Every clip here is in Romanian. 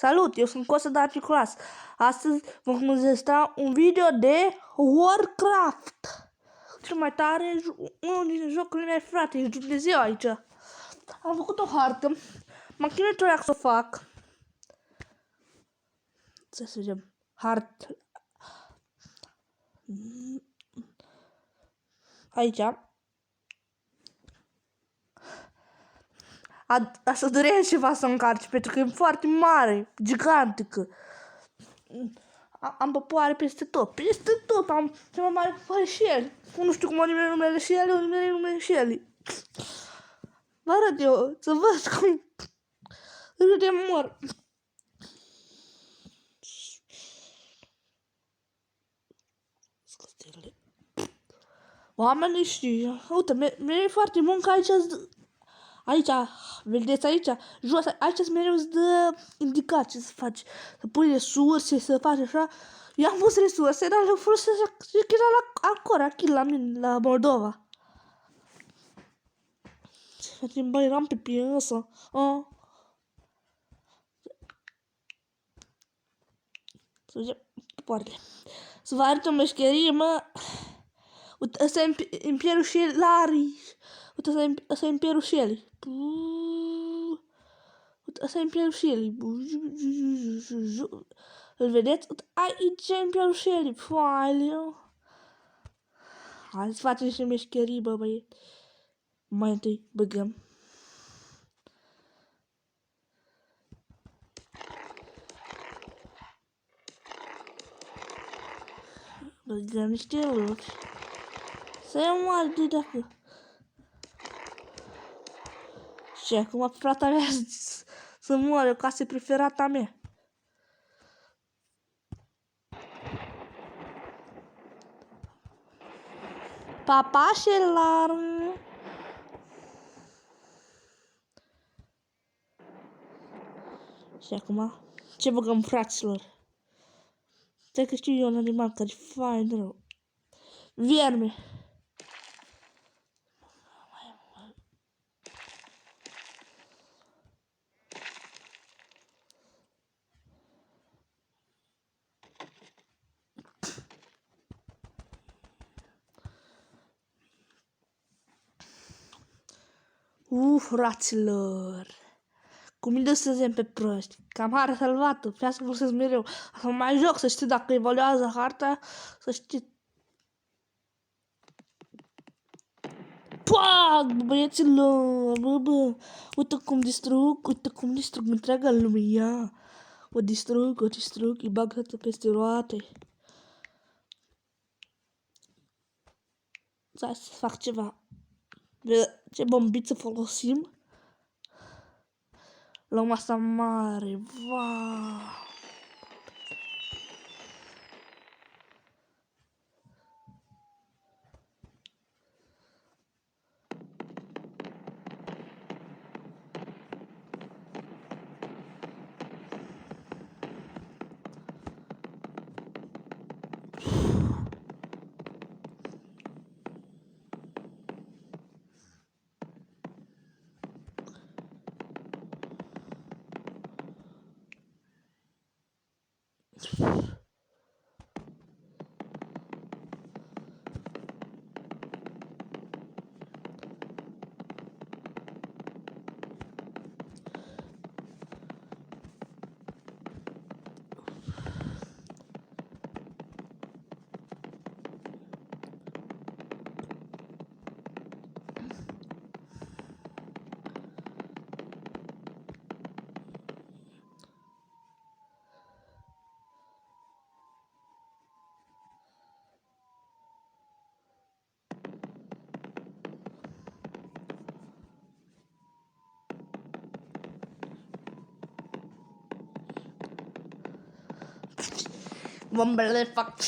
Salut, eu sunt Costa Darticulass. Astăzi vom înregistra un video de Warcraft. Cel mai tare, unul din jocurile mele frate, e Dumnezeu aici. Am făcut o hartă, m-am chinuit o să o fac. Să vedem, hartă. Aici. Asta durează ceva să încarci, pentru că e foarte mare, gigantică. Am popoare peste tot, am cel mai mare popoare și el. Nu știu cum o nimeni numele și el, o nimeni numele și el. Vă arăt eu, să văd cum râde mor. Oamenii știu, uite, mi-e foarte muncă aici, vedeți aici, jos, aici mereu îți dă indicații să faci, să pui resurse, să faci așa. Eu am pus resurse, dar le folosesc acolo, aici la mine, la Moldova. Facem băi, eram pe piesă. Să vedem poarele. Să vă arăt o meșcherie, mă. Uite, ăsta e Imperiul Shellari. Uite, ăsta e Imperiul Shelly. Uite, ăsta e Imperiul Shelly. Îl vedeți? Uite, aici e Imperiul Shelly. Foaile. Hai să facem niște meșcherii, bă, băieți. Mai întâi băgăm. Băgăm niște lucruri. Să iau mare de dacă. Și acum frata mea să moară, casa preferata mea. Papașelor! Și acum, ce băgăm, fraților? Stai că știu eu un animal care e fain rău. Vierme. Fraților! Cum îi dă pe proști? Cam harta salvată, vreau să folosesc mereu. Să mai joc, să știu dacă evoluează harta, să știu. Pag, băieților, bă, uite cum distrug întreaga lume, ia. O distrug, îi bag toată peste roate. Hai să fac ceva. Ce bombiță folosim? La masa mare, wow! Bombele fac.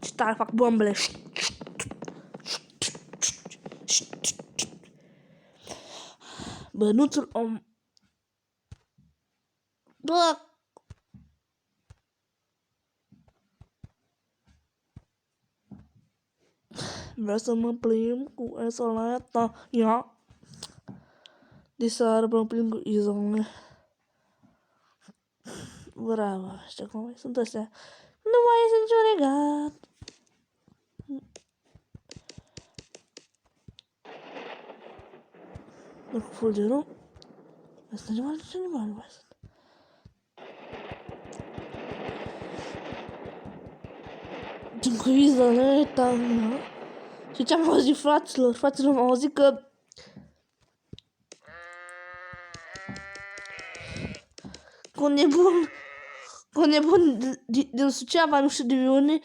Ce tare fac bombele. Bănuțul om. Bă! Vreau să mă plimb cu esoleta. Ia. De seară mă plimb cu izole. Bravo, ăștia cum mai sunt ăstea. Nu mai este niciun regat. Nu cu fulgerul. Asta nu mai sunt animale, mai sunt. Din cuizoleta, nu? Și ce-am auzit fraților? Fraților, am auzit că cu un nebun din Suceava, nu știu de unde,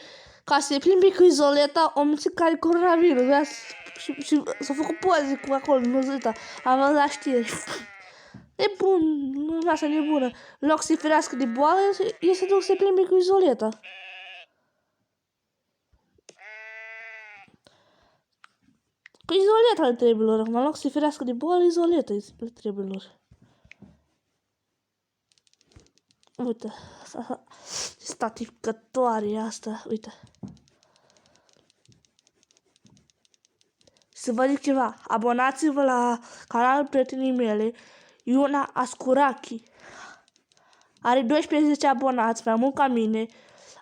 ca să se plimbe cu izoleta, o mințit care coronavirus, și s-au făcut poze cu acolo, nu ăsta, am văzut la știri. E bun, nu așa nebună. În loc să-i ferească de boală, e să duc să se plimbe cu izoleta. Cu izoleta le trebuie lor, în loc să-i ferească de boală, izoleta le trebuie lor. Uite, statificatoare asta, uite. Să vă zic ceva, abonați-vă la canalul prietenii mele, Iuna Ascurachi. Are 12 abonați, mai mult ca mine,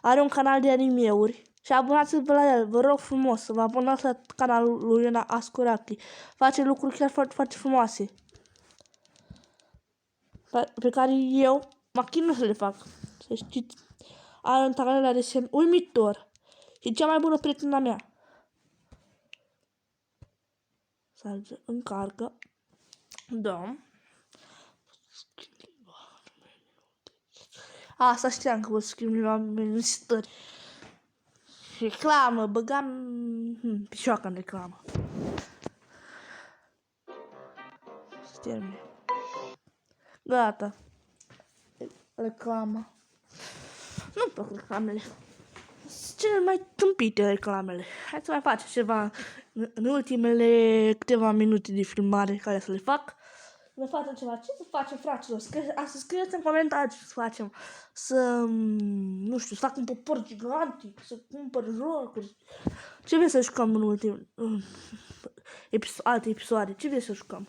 are un canal de animeuri și abonați-vă la el, vă rog frumos să vă abonați la canalul lui Iuna Ascurachi. Face lucruri chiar foarte, foarte frumoase, pe care eu mă chinui să le fac, să știți. Are un talent la desen uimitor. E cea mai bună prietena mea. Să încarcă. Da. Asta știam că vă scriu la amenințări. Reclamă, băgam pișoacă în reclamă. Se termine. Gata. Reclama. Nu-mi plac reclamele. Sunt cele mai tâmpite reclamele. Hai să mai facem ceva în ultimele câteva minute de filmare care să le fac. Să facem ceva. Ce să facem, fraților? Să scrieți în comentarii ce să facem. Nu știu, să fac un popor gigantic, să cumpăr jocuri. Ce vreți să jucăm în ultimele alte episoade? Ce vreți să jucăm?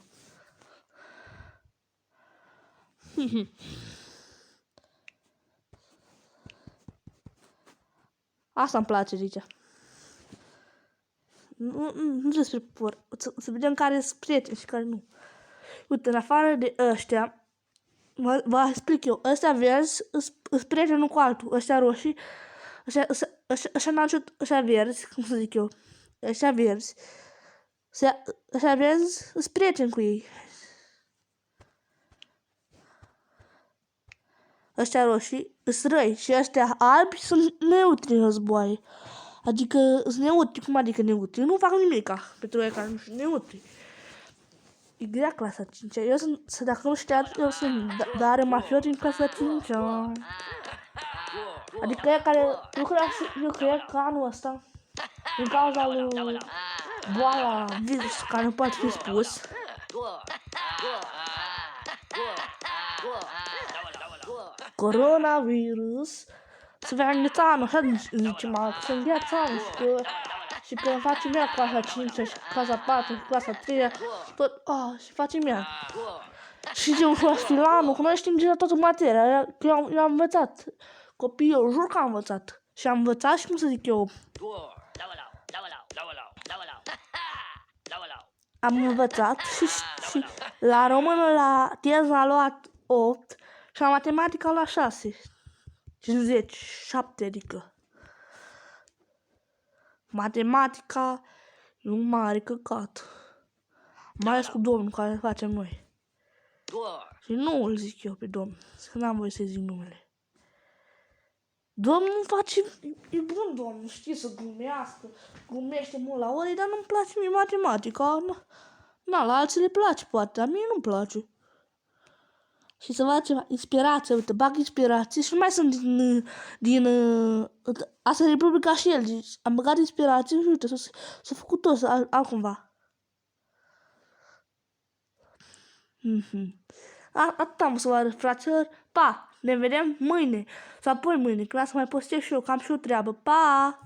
Asta îmi place, zicea. Nu despre popor. Să vedem care sunt prieteni și care nu. Uite, în afară de ăștia, vă explic eu. Ăștia verzi sunt prietenul cu altul. Ăștia roșii, ăștia verzi, cum să zic eu, ăștia verzi sunt prieteni cu ei. Ăștia roșii sunt răi și ăștia albi sunt neutri în războaie. Adică sunt neutri. Cum adică neutri? Nu fac nimica pentru ei care nu sunt neutri. E grea clasa 5-a. Eu sunt, dacă nu știați, eu sunt Dare Mafiot din clasa 5-a. Adică ea care eu cred că anul ăsta, din cauza lui boala, virus care nu poate fi spus, coronavirus, să vrea îngheța anul, așa zicem, să îngheța anul și că facem ea clasa 5 și clasa 4 și clasa 3 tot, și facem ea. Și eu fi la anul, că noi știm deja toată materia, eu am învățat, copiii, eu jur că am învățat. Și am învățat și cum să zic eu, am învățat și la română la teză a luat 8 și la matematică a luat 6. 50, 7 adică. Matematica e un mare căcat. Mai ales cu domnul care facem noi. Și nu îl zic eu pe domn, că n-am voie să zic numele. Domnul face, e bun domnul, știe să glumească, glumește mult la ore, dar nu-mi place mie matematica. Na, la alții le place poate, dar mie nu-mi place. Și să fac ceva, inspirație, uite, bag inspirație și nu mai sunt din asta e Republica și el, deci am băgat inspirație și uite, s-a făcut tot altcumva. Atât am să vă arăt, fraților, pa, ne vedem mâine, sau apoi mâine, că să mai postez și eu, că am și o treabă, pa!